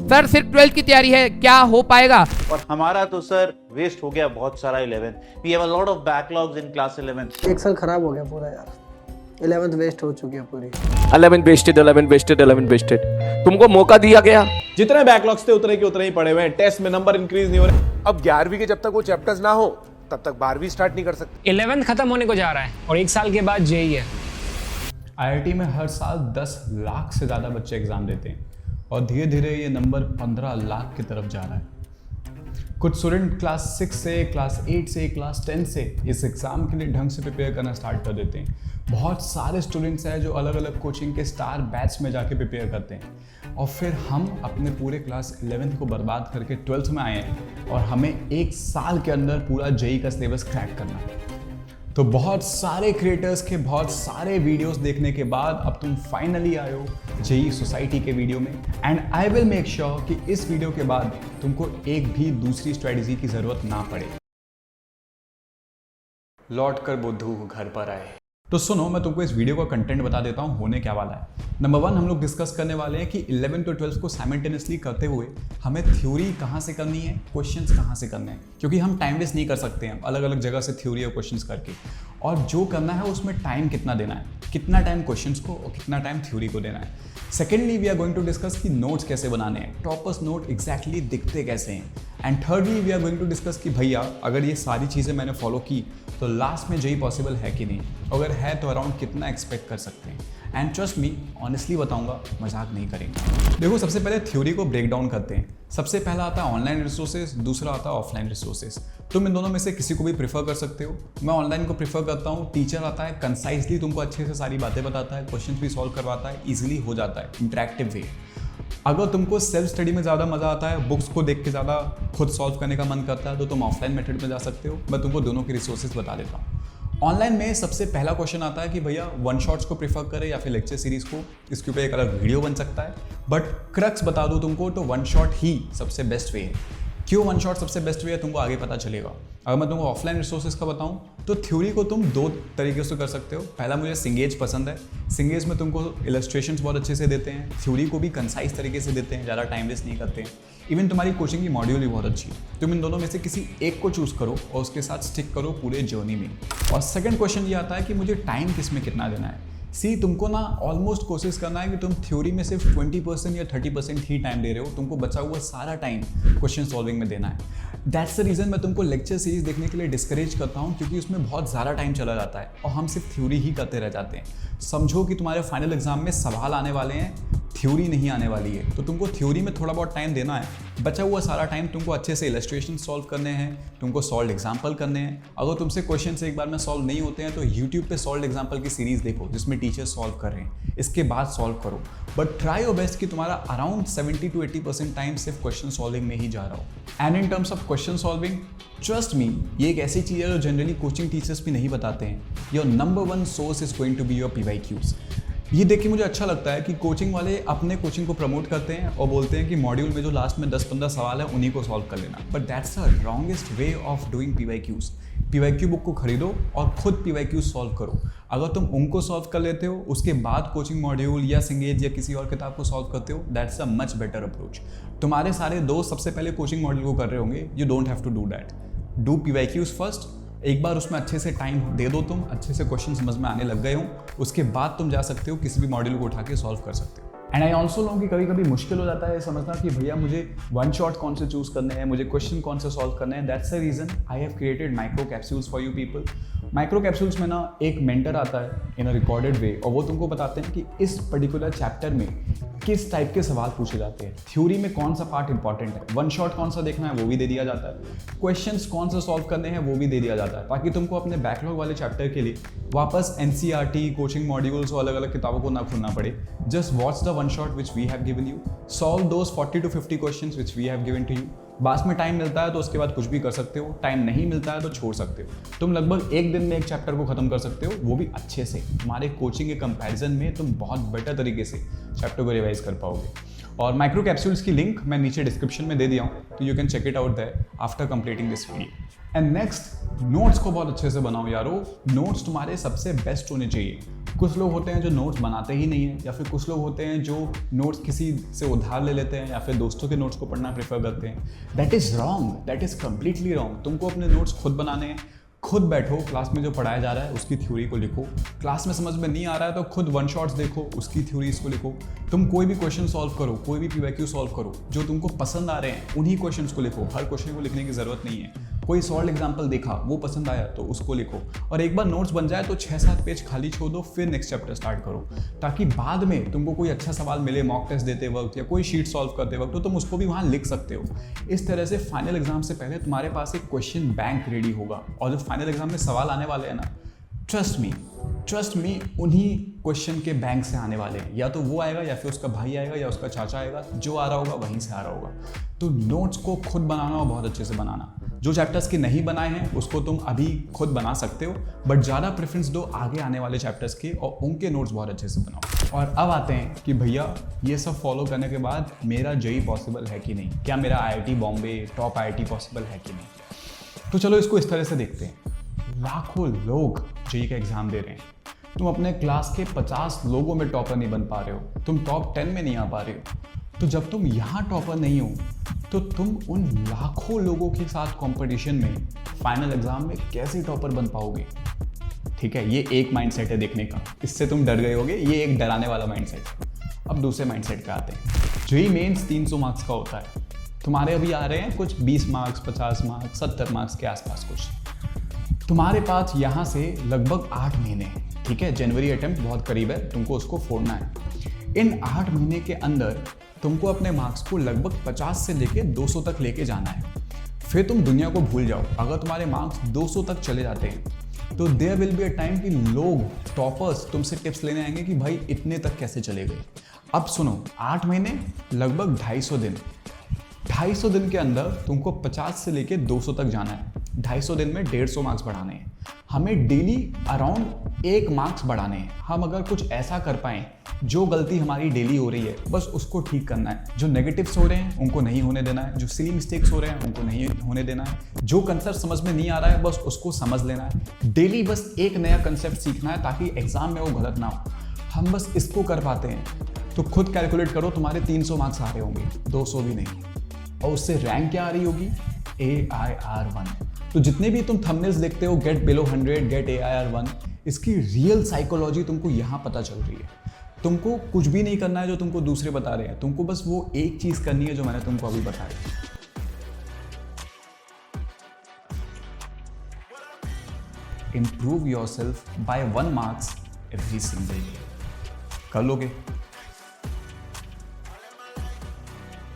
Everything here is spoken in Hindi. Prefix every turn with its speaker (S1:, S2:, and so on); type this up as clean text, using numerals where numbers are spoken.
S1: सर सिर्फ 12th की तैयारी है, क्या हो पाएगा?
S2: और हमारा तो सर वेस्ट हो गया बहुत सारा 11th। We have a lot of backlogs in class 11th।
S3: एक साल खराब हो गया पूरा यार, 11th वेस्ट हो चुकी है पूरी।
S4: 11 वेस्टेड 11 वेस्टेड 11 वेस्टेड। तुमको मौका दिया गया,
S5: जितने बैकलॉग्स थे उतने के उतने ही पड़े हुए हैं, टेस्ट में नंबर इंक्रीज नहीं हो रहे।
S6: अब 11वीं के जब तक वो चैप्टर्स ना हो तब तक 12वीं स्टार्ट नहीं कर सकते।
S7: 11th खत्म होने को जा रहा है और एक साल के बाद जेई है।
S8: आईआईटी में हर साल 10 लाख से ज़्यादा बच्चे एग्ज़ाम देते हैं और धीरे धीरे ये नंबर 15 लाख की तरफ जा रहा है। कुछ स्टूडेंट क्लास 6 से, क्लास 8 से, क्लास 10 से इस एग्ज़ाम के लिए ढंग से प्रिपेयर करना स्टार्ट कर देते हैं। बहुत सारे स्टूडेंट्स हैं जो अलग अलग कोचिंग के स्टार बैच में जाके प्रिपेयर करते हैं और फिर हम अपने पूरे क्लास 11th को बर्बाद करके 12th में आए हैं और हमें एक साल के अंदर पूरा जेई का सिलेबस क्रैक करना है। तो बहुत सारे क्रिएटर्स के बहुत सारे वीडियोस देखने के बाद अब तुम फाइनली आए हो जेई सोसाइटी के वीडियो में, and I will make sure कि इस वीडियो के बाद तुमको एक भी दूसरी स्ट्रेटजी की जरूरत ना पड़े। लौट कर बुद्धू घर पर आए। तो सुनो, मैं तुमको इस वीडियो का कंटेंट बता देता हूँ होने क्या वाला है। नंबर 1, हम लोग डिस्कस करने वाले हैं कि 11 to 12 को साइमल्टेनियसली करते हुए हमें थ्योरी कहाँ से करनी है, क्वेश्चंस कहाँ से करने हैं, क्योंकि हम टाइम वेस्ट नहीं कर सकते हैं अलग अलग जगह से थ्योरी और क्वेश्चंस करके। और जो करना है उसमें टाइम कितना देना है, कितना टाइम क्वेश्चंस को और कितना टाइम थ्योरी को देना है। Secondly, we are going to discuss कि नोट्स कैसे बनाने हैं, टॉपर्स नोट एग्जैक्टली दिखते कैसे हैं। And thirdly, we are going to discuss कि भैया अगर ये सारी चीज़ें मैंने फॉलो की तो लास्ट में जेई पॉसिबल है कि नहीं, अगर है तो अराउंड कितना एक्सपेक्ट कर सकते हैं। एंड ट्रस्ट मी, ऑनेस्टली बताऊंगा, मजाक नहीं करेंगे। देखो, सबसे पहले थ्योरी को ब्रेक डाउन करते हैं। सबसे पहला आता है ऑनलाइन रिसोर्सेज, दूसरा आता है ऑफलाइन रिसोर्सेज। तुम इन दोनों में से किसी को भी प्रीफर कर सकते हो। मैं ऑनलाइन को प्रीफर करता हूँ। टीचर आता है, कंसाइजली तुमको अच्छे से सारी बातें बताता है, क्वेश्चन भी सॉल्व करवाता है, ईजिली हो जाता है, इंटरेक्टिव वे। अगर तुमको सेल्फ स्टडी में ज़्यादा मज़ा आता है, बुक्स को देख के ज़्यादा खुद सॉल्व करने का मन करता है, तो तुम ऑफलाइन मेथड में जा सकते हो। मैं तुमको दोनों के रिसोर्सेज बता देता हूँ। ऑनलाइन में सबसे पहला क्वेश्चन आता है कि भैया वन शॉट्स को प्रीफर करें या फिर लेक्चर सीरीज को। इसके ऊपर एक अलग वीडियो बन सकता है, बट क्रक्स बता दूं तुमको तो वन शॉट ही सबसे बेस्ट वे है। क्यों वन शॉट सबसे बेस्ट वे है तुमको आगे पता चलेगा। अगर मैं तुमको ऑफलाइन रिसोर्सेज का बताऊं तो थ्योरी को तुम 2 तरीके से कर सकते हो। पहला, मुझे सिंगेज पसंद है। सिंगेज में तुमको इलस्ट्रेशंस बहुत अच्छे से देते हैं, थ्योरी को भी कंसाइज तरीके से देते हैं, ज़्यादा टाइम वेस्ट नहीं करते हैं। इवन तुम्हारी कोचिंग की मॉड्यूल भी बहुत अच्छी है। तुम इन दोनों में से किसी एक को चूज़ करो और उसके साथ स्टिक करो पूरे जर्नी में। और सेकंड क्वेश्चन ये आता है कि मुझे टाइम किस में कितना देना है। तुमको ना ऑलमोस्ट कोशिश करना है कि तुम थ्योरी में सिर्फ 20% या 30% ही टाइम दे रहे हो, तुमको बचा हुआ सारा टाइम क्वेश्चन सॉल्विंग में देना है। दैट्स द रीज़न मैं तुमको लेक्चर सीरीज देखने के लिए डिस्करेज करता हूँ, क्योंकि उसमें बहुत ज़्यादा टाइम चला जाता है और हम सिर्फ थ्योरी ही करते रह जाते हैं। समझो कि तुम्हारे फाइनल एग्जाम में सवाल आने वाले हैं, थ्योरी नहीं आने वाली है, तो तुमको थ्योरी में थोड़ा बहुत टाइम देना है। बचा हुआ सारा टाइम तुमको अच्छे से इलस्ट्रेशन सॉल्व करने हैं, तुमको सॉल्व एग्जाम्पल करने हैं। अगर तुमसे क्वेश्चन एक बार में सॉल्व नहीं होते हैं तो यूट्यूब पे सॉल्व एग्जाम्पल की सीरीज देखो जिसमें टीचर सॉल्व कर रहे हैं, इसके बाद सॉल्व करो। बट ट्राई योर बेस्ट कि तुम्हारा अराउंड 70 to 80% टाइम सिर्फ क्वेश्चन सॉल्विंग में ही जा रहा हो। And in terms of question solving, trust me, ये एक ऐसी चीज़ है जो जनरली कोचिंग टीचर्स भी नहीं बताते हैं। Your number 1 source is going to be your PYQs। ये देख के मुझे अच्छा लगता है कि कोचिंग वाले अपने कोचिंग को प्रमोट करते हैं और बोलते हैं कि मॉड्यूल में जो लास्ट में 10-15 सवाल है उन्हीं को सॉल्व कर लेना, but that's the wrongest way of doing PYQs। PYQ book को खरीदो और खुद PYQ सॉल्व करो। अगर तुम उनको सॉल्व कर लेते हो, उसके बाद कोचिंग मॉड्यूल या सिंगेज या किसी और किताब को सॉल्व करते हो, that's a much better approach. तुम्हारे सारे दोस्त सबसे पहले कोचिंग मॉड्यूल को कर रहे होंगे, you don't have to do that. Do PYQs first. एक बार उसमें अच्छे से टाइम दे दो, तुम अच्छे से क्वेश्चन समझ में आने लग गए हो, उसके बाद तुम जा सकते हो किसी भी मॉड्यूल को उठा के सॉल्व कर सकते हो। एंड आई ऑल्सो नो कि कभी कभी मुश्किल हो जाता है समझना कि भैया मुझे वन शॉट कौन से चूज करने हैं, मुझे क्वेश्चन कौन से सॉल्व करने हैं। That's the reason I have created micro capsules for you people. Micro capsules में ना एक मेंटर आता है इन अ रिकॉर्डेड वे और वो तुमको बताते हैं कि इस पर्टिकुलर चैप्टर में किस टाइप के सवाल पूछे जाते हैं, थ्योरी में कौन सा पार्ट इंपॉर्टेंट है, वन शॉट कौन सा देखना है वो भी दे दिया जाता है, क्वेश्चंस कौन सा सॉल्व करने हैं वो भी दे दिया जाता है, ताकि तुमको अपने बैकलॉग वाले चैप्टर के लिए वापस NCERT कोचिंग मॉड्यूल्स और अलग अलग किताबों को ना खोलना पड़े। Just watch the one shot which we have given you, solve those 40 to 50 questions which we have given to you. बाद में टाइम मिलता है तो उसके बाद कुछ भी कर सकते हो, टाइम नहीं मिलता है तो छोड़ सकते हो। तुम लगभग एक दिन में एक चैप्टर को खत्म कर सकते हो, वो भी अच्छे से। तुम्हारे कोचिंग के कंपैरिजन में तुम बहुत बेटर तरीके से चैप्टर को रिवाइज कर पाओगे। और माइक्रो कैप्सूल्स की लिंक मैं नीचे डिस्क्रिप्शन में दे दिया हूँ, तो you can check it out there after completing this video. And next, notes को बहुत अच्छे से बनाओ यारो। नोट्स तुम्हारे सबसे बेस्ट होने चाहिए। कुछ लोग होते हैं जो नोट्स बनाते ही नहीं है, या फिर कुछ लोग होते हैं जो नोट्स किसी से उधार ले लेते हैं या फिर दोस्तों के नोट्स को पढ़ना प्रेफर करते हैं। That is wrong, that is completely wrong. तुमको अपने नोट्स खुद बनाने हैं, खुद बैठो, क्लास में जो पढ़ाया जा रहा है उसकी थ्योरी को लिखो। क्लास में समझ में नहीं आ रहा है तो खुद वन शॉट्स देखो, उसकी थ्योरीज को लिखो। तुम कोई भी क्वेश्चन सॉल्व करो, कोई भी PYQ सॉल्व करो, जो तुमको पसंद आ रहे हैं उन्हीं क्वेश्चंस को लिखो। हर क्वेश्चन को लिखने की ज़रूरत नहीं है। कोई सॉल्व एग्जाम्पल देखा, वो पसंद आया तो उसको लिखो, और एक बार नोट्स बन जाए तो 6-7 पेज खाली छोड़ दो, फिर नेक्स्ट चैप्टर स्टार्ट करो, ताकि बाद में तुमको कोई अच्छा सवाल मिले मॉक टेस्ट देते वक्त या कोई शीट सॉल्व करते वक्त तो तुम उसको भी वहाँ लिख सकते हो। इस तरह से फाइनल एग्जाम से पहले तुम्हारे पास एक क्वेश्चन बैंक रेडी होगा, और जब फाइनल एग्जाम में सवाल आने वाले हैं ना, ट्रस्ट मी उन्हीं क्वेश्चन के बैंक से आने वाले हैं। या तो वो आएगा या फिर उसका भाई आएगा या उसका चाचा आएगा, जो आ रहा होगा वहीं से आ रहा होगा। तो नोट्स को खुद बनाना और बहुत अच्छे से बनाना। जो चैप्टर्स के नहीं बनाए हैं उसको तुम अभी खुद बना सकते हो, बट ज़्यादा प्रेफरेंस दो आगे आने वाले चैप्टर्स के, और उनके नोट्स बहुत अच्छे से बनाओ। और अब आते हैं कि भैया ये सब फॉलो करने के बाद मेरा जेई पॉसिबल है कि नहीं, क्या मेरा IIT Bombay top IIT possible है कि नहीं। तो चलो इसको इस तरह से देखते हैं। लाखों लोग जेई का एग्ज़ाम दे रहे हैं, तुम अपने क्लास के 50 लोगों में टॉपर नहीं बन पा रहे हो, तुम टॉप 10 में नहीं आ पा रहे हो। तो जब तुम यहाँ टॉपर नहीं हो तो तुम उन लाखों लोगों के साथ कंपटीशन में फाइनल एग्जाम में कैसे टॉपर बन पाओगे। ठीक है, ये एक माइंडसेट है देखने का, इससे तुम डर गए होगे, ये एक डराने वाला माइंडसेट। अब दूसरे माइंडसेट पे आते हैं। जेईई मेंस 300 मार्क्स का होता है, तुम्हारे अभी आ रहे हैं कुछ 20 मार्क्स, 50 मार्क्स, 70 मार्क्स के आसपास कुछ। तुम्हारे पास यहाँ से लगभग 8 महीने हैं। ठीक है, जनवरी अटेम्प्ट बहुत करीब है, तुमको उसको फोड़ना है। इन 8 महीने के अंदर तुमको अपने मार्क्स को लगभग 50 से लेके 200 तक लेके जाना है। फिर तुम दुनिया को भूल जाओ। अगर तुम्हारे मार्क्स 200 तक चले जाते हैं तो there will be a time कि लोग टॉपर्स तुमसे टिप्स लेने आएंगे कि भाई इतने तक कैसे चले गए। अब सुनो, 8 महीने लगभग 250 दिन। 250 दिन के अंदर तुमको 50 से लेके 200 तक जाना है। 250 दिन में 150 मार्क्स बढ़ाने हैं। हमें डेली अराउंड 1 मार्क्स बढ़ाने हैं। हम अगर कुछ ऐसा कर पाएँ, जो गलती हमारी डेली हो रही है बस उसको ठीक करना है। जो नेगेटिव्स हो रहे हैं उनको नहीं होने देना है, जो सिली मिस्टेक्स हो रहे हैं उनको नहीं होने देना है, जो कंसेप्ट समझ में नहीं आ रहा है बस उसको समझ लेना है। डेली बस एक नया कंसेप्ट सीखना है ताकि एग्जाम में वो गलत ना हो। हम बस इसको कर पाते हैं। तो खुद कैलकुलेट करो, तुम्हारे 300 मार्क्स आ रहे होंगे, 200 भी नहीं, और उससे रैंक क्या आ रही होगी, AIR1। तो जितने भी तुम थंबनेल्स देखते हो, गेट बिलो 100, गेट AIR1, इसकी रियल साइकोलॉजी तुमको यहाँ पता चल रही है। तुमको कुछ भी नहीं करना है जो तुमको दूसरे बता रहे हैं, तुमको बस वो एक चीज़ करनी है जो मैंने तुमको अभी बताई। Improve yourself by 1 marks every single day। कर लोगे?